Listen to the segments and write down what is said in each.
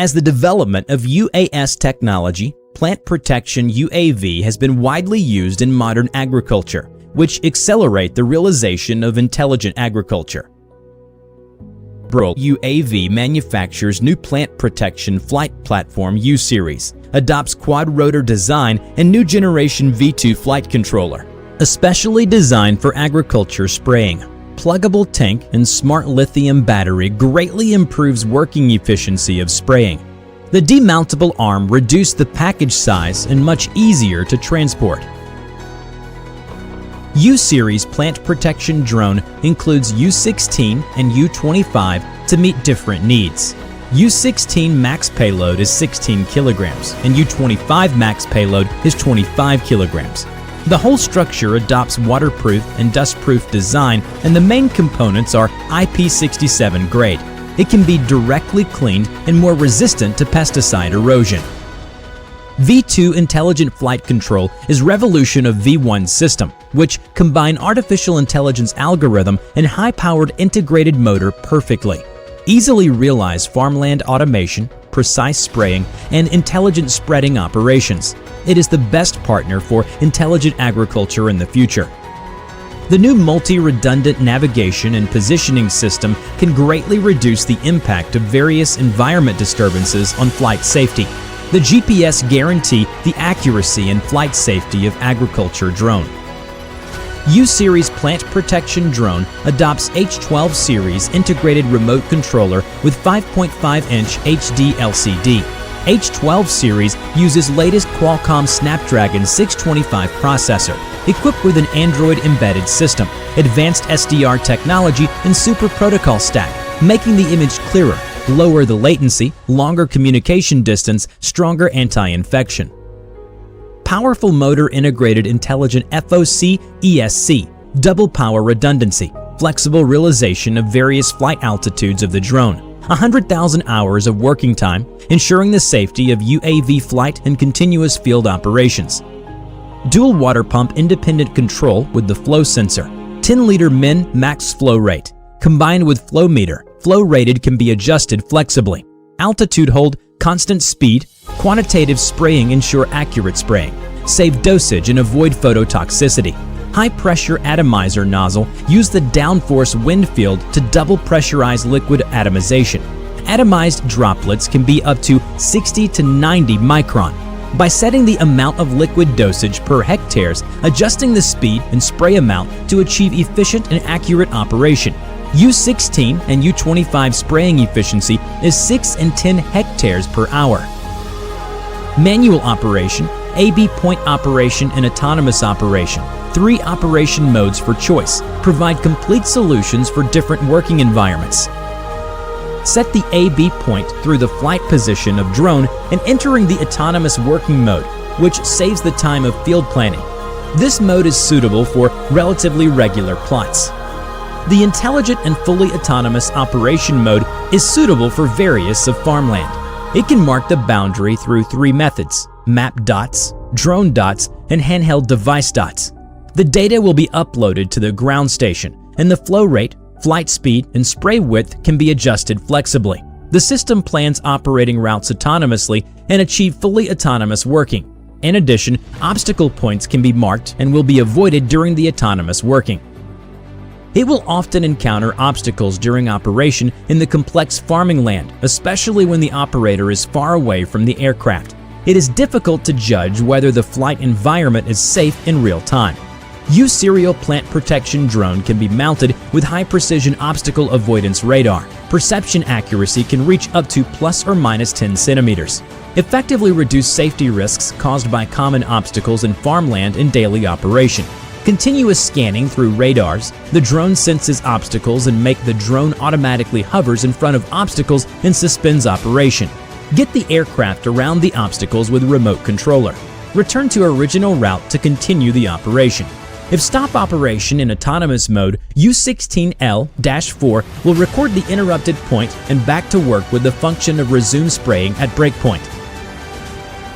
As the development of UAS technology, plant protection UAV has been widely used in modern agriculture, which accelerate the realization of intelligent agriculture. Brouav UAV manufactures new plant protection flight platform U-Series, adopts quad-rotor design and new generation V2 flight controller, especially designed for agriculture spraying. Pluggable tank and smart lithium battery greatly improves working efficiency of spraying. The demountable arm reduced the package size and much easier to transport. U-Series plant protection drone includes U16 and U25 to meet different needs. U16 max payload is 16 kilograms and U25 max payload is 25 kilograms. The whole structure adopts waterproof and dustproof design, and the main components are IP67 grade. It can be directly cleaned and more resistant to pesticide erosion. V2 Intelligent Flight Control is revolution of V1 system, which combine artificial intelligence algorithm and high-powered integrated motor perfectly. Easily realize farmland automation, precise spraying, and intelligent spreading operations. It is the best partner for intelligent agriculture in the future. The new multi-redundant navigation and positioning system can greatly reduce the impact of various environment disturbances on flight safety. The GPS guarantee the accuracy and flight safety of agriculture drone. U-Series plant protection drone adopts H12 series integrated remote controller with 5.5-inch HD LCD. H12 series uses latest Qualcomm Snapdragon 625 processor, equipped with an Android embedded system, advanced SDR technology, and super protocol stack, making the image clearer, lower the latency, longer communication distance, stronger anti-infection. Powerful motor integrated intelligent FOC ESC, double power redundancy, flexible realization of various flight altitudes of the drone, 100,000 hours of working time, ensuring the safety of UAV flight and continuous field operations. Dual water pump independent control with the flow sensor, 10-liter min max flow rate, combined with flow meter. Flow rated can be adjusted flexibly. Altitude hold, constant speed, quantitative spraying ensure accurate spraying. Save dosage and avoid phototoxicity. High pressure atomizer nozzle, use the downforce wind field to double pressurize liquid atomization. Atomized droplets can be up to 60 to 90 micron. By setting the amount of liquid dosage per hectares, adjusting the speed and spray amount to achieve efficient and accurate operation. U16 and U25 spraying efficiency is 6 and 10 hectares per hour. Manual operation, AB point operation, and autonomous operation. 3 operation modes for choice. Provide complete solutions for different working environments. Set the AB point through the flight position of drone and entering the autonomous working mode, which saves the time of field planning. This mode is suitable for relatively regular plots. The intelligent and fully autonomous operation mode is suitable for various of farmland. It can mark the boundary through 3 methods: map dots, drone dots, and handheld device dots. The data will be uploaded to the ground station, and the flow rate, flight speed, and spray width can be adjusted flexibly. The system plans operating routes autonomously and achieve fully autonomous working. In addition, obstacle points can be marked and will be avoided during the autonomous working. It will often encounter obstacles during operation in the complex farming land, especially when the operator is far away from the aircraft. It is difficult to judge whether the flight environment is safe in real time. U-Serial plant protection drone can be mounted with high-precision obstacle avoidance radar. Perception accuracy can reach up to plus or minus 10 centimeters. Effectively reduce safety risks caused by common obstacles in farmland in daily operation. Continuous scanning through radars, the drone senses obstacles and make the drone automatically hovers in front of obstacles and suspends operation. Get the aircraft around the obstacles with remote controller. Return to original route to continue the operation. If stop operation in autonomous mode, U16L-4 will record the interrupted point and back to work with the function of resume spraying at breakpoint.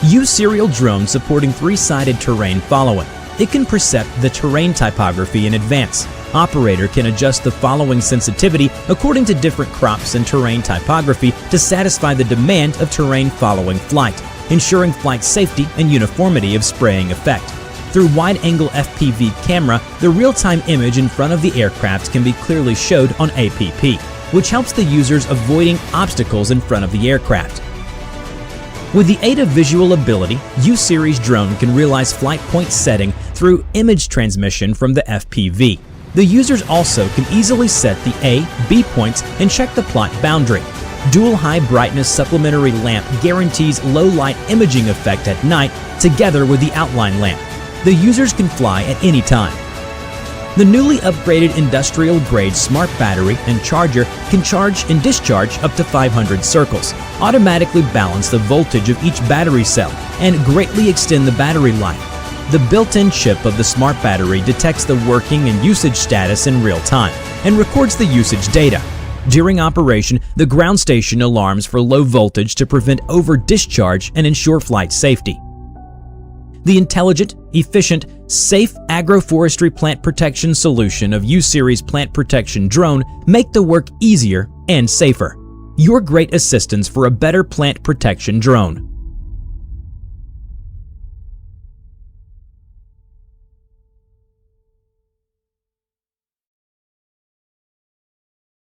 U-Serial drone supporting 3-sided terrain following. It can percept the terrain typography in advance, Operator can adjust the following sensitivity according to different crops and terrain typography to satisfy the demand of terrain following flight, ensuring flight safety and uniformity of spraying effect. Through wide-angle FPV camera, the real-time image in front of the aircraft can be clearly showed on APP, which helps the users avoiding obstacles in front of the aircraft. With the aid of visual ability, U-Series drone can realize flight point setting through image transmission from the FPV. The users also can easily set the A, B points and check the plot boundary. Dual high brightness supplementary lamp guarantees low light imaging effect at night together with the outline lamp. The users can fly at any time. The newly upgraded industrial-grade smart battery and charger can charge and discharge up to 500 circles, automatically balance the voltage of each battery cell, and greatly extend the battery life. The built-in chip of the smart battery detects the working and usage status in real time and records the usage data. During operation, the ground station alarms for low voltage to prevent over-discharge and ensure flight safety. The intelligent, efficient, safe agroforestry plant protection solution of U-Series plant protection drone make the work easier and safer. Your great assistance for a better plant protection drone.